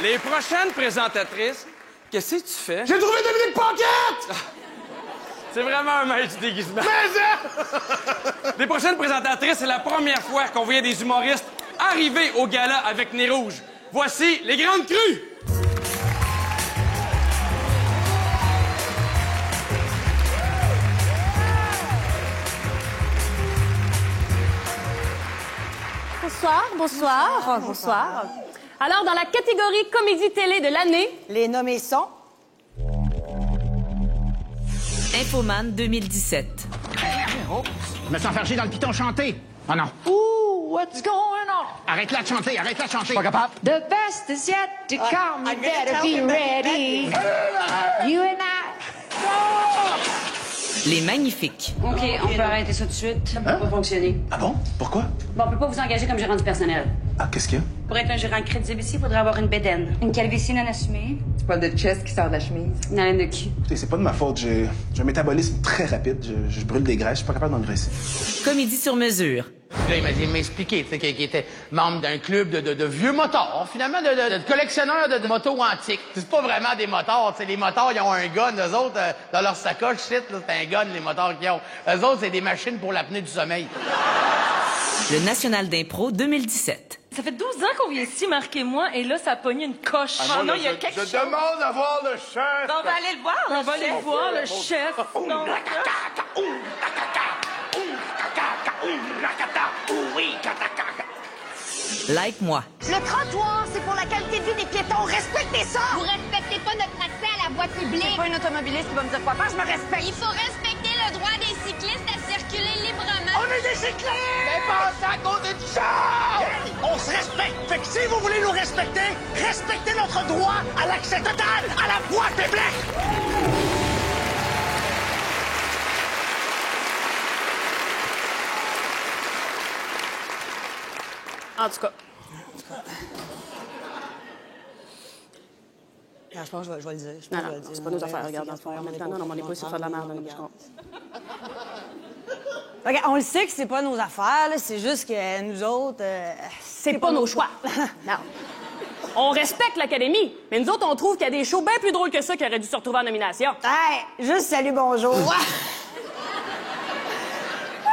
Les prochaines présentatrices, qu'est-ce que tu fais? J'ai trouvé Dominique Paquette! C'est vraiment un maître du déguisement. Les prochaines présentatrices, c'est la première fois qu'on voyait des humoristes arriver au gala avec nez rouge. Voici les grandes crues! Bonsoir. Alors, dans la catégorie comédie télé de l'année, les nommés sont... Infoman 2017. Oh, je me sens faire chier dans le piton chanté. Oh non. Ooh, what's going on? Arrête-la de chanter, arrête-la de chanter. Pas capable. The best is yet to come. You better be ready. You and I. Les Magnifiques. OK, on peut arrêter ça tout de suite. Ça peut pas fonctionner. Ah bon? Pourquoi? Bon, on peut pas vous engager comme gérant du personnel. Ah, qu'est-ce qu'il y a? Pour être un gérant crédible ici, il faudrait avoir une bédaine. Une calvitie non assumée. Du poil de chest qui sort de la chemise. Une haleine de cul. Écoutez, c'est pas de ma faute. J'ai un métabolisme très rapide. Je brûle des graisses. Je suis pas capable d'engraisser. Comédie sur mesure. Là, il m'a expliqué qu'il était membre d'un club de vieux motards, finalement, de collectionneurs de motos antiques. C'est pas vraiment des motards. Les motards, ils ont un gun. Eux autres, dans leur sacoche, c'est un gun, les motards qu'ils ont. Eux autres, c'est des machines pour l'apnée du sommeil. Le National d'impro 2017. ça fait 12 ans qu'on vient ici, marquez-moi, et là, ça a pogné une coche. Ah, non, il y a quelque chose. Je demande à voir le chef. On va aller le voir, le chef. On va aller le voir, le chef. Non. Like moi. Le trottoir, c'est pour la qualité de vie des piétons. Respectez ça! Vous respectez pas notre accès à la voie publique. C'est pas une automobiliste qui va me dire quoi faire, je me respecte. Il faut respecter le droit des cyclistes à circuler librement. On est des cyclistes! Mais passez à côté du char! On se respecte. Fait que si vous voulez nous respecter, respectez notre droit à l'accès total à la voie publique! En tout cas. Ah, je pense que je vais le dire. Non, c'est pas nos affaires, regarde, dans le fond. Non, on n'est pas ici pour faire de la merde. Regarde, on le sait que c'est pas nos affaires, là, c'est juste que nous autres... c'est pas nos choix. Non. On respecte l'Académie, mais nous autres, on trouve qu'il y a des shows bien plus drôles que ça qui auraient dû se retrouver en nomination. Hey, juste salut, bonjour.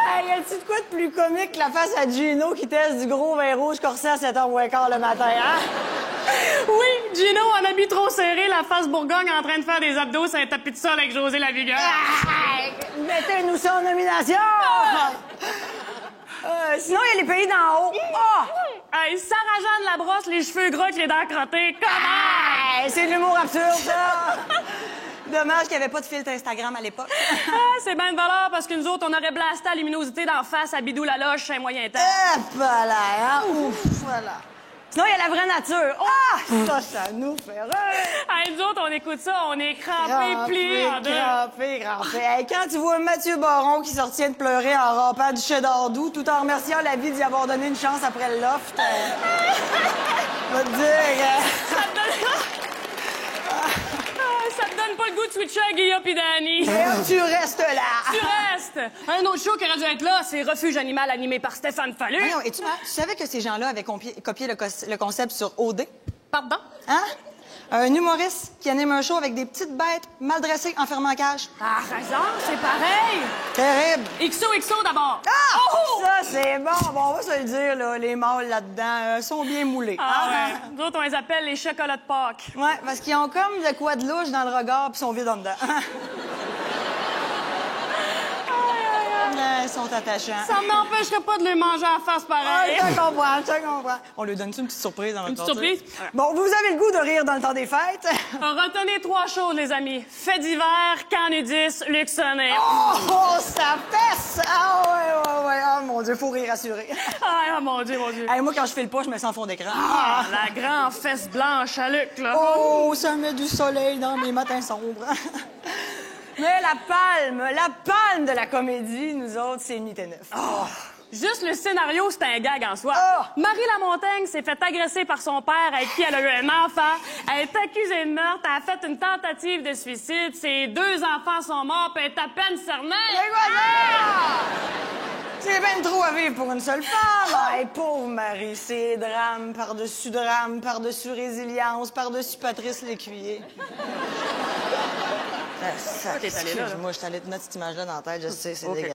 Hey, y a-t-il de quoi de plus comique que la face à Gino qui teste du gros vin rouge corsé à 7h15 le matin, hein? Oui, Gino en habit trop serré, la face Bourgogne en train de faire des abdos sur un tapis de sol avec José Lavigueur. Hey, mettez-nous ça en nomination! Sinon, il y a les pays d'en haut. Hey, Sarah-Jeanne Labrosse, les cheveux gras avec les dents crottées. Comment? Hey, c'est de l'humour absurde, ça! Dommage qu'il n'y avait pas de filtre Instagram à l'époque. C'est bien de valeur parce que nous autres, on aurait blasté la luminosité d'en face à Bidou la loche un moyen temps. Voilà, hein? Ouf, voilà. Sinon, il y a la vraie nature. Ça nous fait rire. Hey, nous autres, on écoute ça, on est crampés, pliés en deux. Crampés. Hey, quand tu vois Mathieu Baron qui sortit de pleurer en rampant du cheddar doux tout en remerciant la vie d'y avoir donné une chance après le loft, je vais te dire... Ça te donne pas le goût de switcher à Guilla pis Danny. Tu restes là. Tu restes. Un autre show qui aurait dû être là, c'est Refuge animal animé par Stéphane Fallu. Voyons, et tu savais que ces gens-là avaient copié le concept sur OD? Pardon? Hein? Un humoriste qui anime un show avec des petites bêtes mal dressées enfermées en cage. Ah, raison, c'est pareil. Terrible. XOXO d'abord. Ah! Oh! Ça, c'est bon. Bon, on va se le dire, là, les mâles là-dedans sont bien moulés. Ah ouais. Nous autres, on les appelle les chocolats de Pâques. Ouais, parce qu'ils ont comme de quoi de louche dans le regard puis sont vides en dedans. Ils sont attachants. Ça m'empêcherait pas de les manger à la face pareil. Je comprends. On lui donne-tu une petite surprise dans notre Une petite surprise? Bon, vous avez le goût de rire dans le temps des fêtes? Retenez 3 choses, les amis. Fait d'hiver, camp nudiste, luxonné. Oh, ça pèse! Ah ouais. Ah, mon Dieu, faut rire assuré. Ah, mon Dieu. Hey, moi, quand je fais le pas, je me sens en fond d'écran. Ah, la grande fesse blanche à Luc, là. Oh, ça met du soleil dans mes matins sombres. Mais la palme de la comédie, nous autres, c'est Unité 9. Oh. Juste le scénario, c'est un gag en soi. Oh. Marie Lamontagne s'est fait agresser par son père avec qui elle a eu un enfant. Elle est accusée de meurtre. Elle a fait une tentative de suicide. Ses 2 enfants sont morts, puis elle est à peine cernée. C'est quoi ça? C'est ben trop à vivre pour une seule femme. Hey, pauvre Marie, c'est drame par-dessus résilience, par-dessus Patrice Lécuyer. T'es allé là, là. Moi, je suis allée te mettre cette image-là dans la tête, je sais, c'est dégueulasse.